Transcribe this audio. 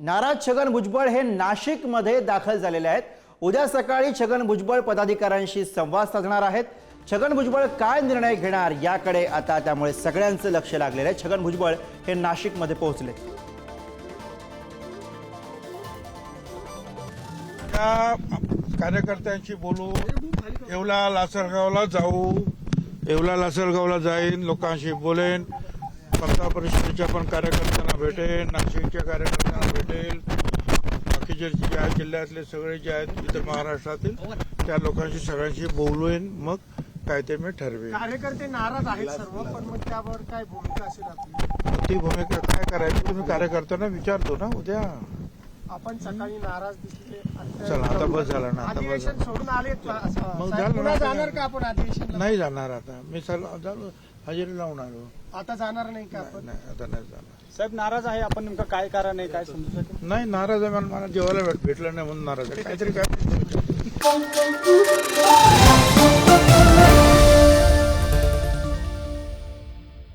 नाराज छगन भुजबळ हे नाशिकमध्ये दाखल झालेले आहेत। उद्या सकाळी छगन भुजबळ पदाधिकाऱ्यांशी संवाद साधणार आहेत। छगन भुजबळ काय निर्णय घेणार याकडे आता त्यामुळे सगळ्यांचं लक्ष लागलेलं आहे। छगन भुजबळ हे नाशिकमध्ये पोहोचले। कार्यकर्त्यांशी बोलू, येवला लासलगावला जाऊ, येवला लासलगावला जाईन, लोकांशी बोलेन, पंचायत परिषदेच्या पण कार्यकर्त्यांना भेटेन, नाशिकच्या कार्यकर्त्यांना भेटेल, बाकीचे जे आहेत जिल्ह्यातले सगळे जे आहेत इतर महाराष्ट्रातील त्या लोकांशी सगळ्यांशी बोलून मग काय ते मी ठरवेन। कार्यकर्ते नाराज आहेत सर्व, पण मग त्यावर काय भूमिका असेल आपली? ती भूमिका काय करायची तुम्ही कार्यकर्त्यांना विचारतो ना उद्या। आपण सकाळी नाराज दिसले, चला आता बस झाला ना, आता बस अधिवेशन झालं। सोडून आलेत मग साहेब, झालं पुन्हा ना। जाणार का आपण अधिवेशन? नाही जाणार आता मी हजेरी लावून आलो। आता जाणार नाही का आपण? नाही आता नाही जाणार। साहेब नाराज आहे आपण, नेमकं काय कारण आहे काय समजू शकेल? नाही नाराज आहे, मला जेवायला भेटलं नाही म्हणून नाराज आहे, काहीतरी काय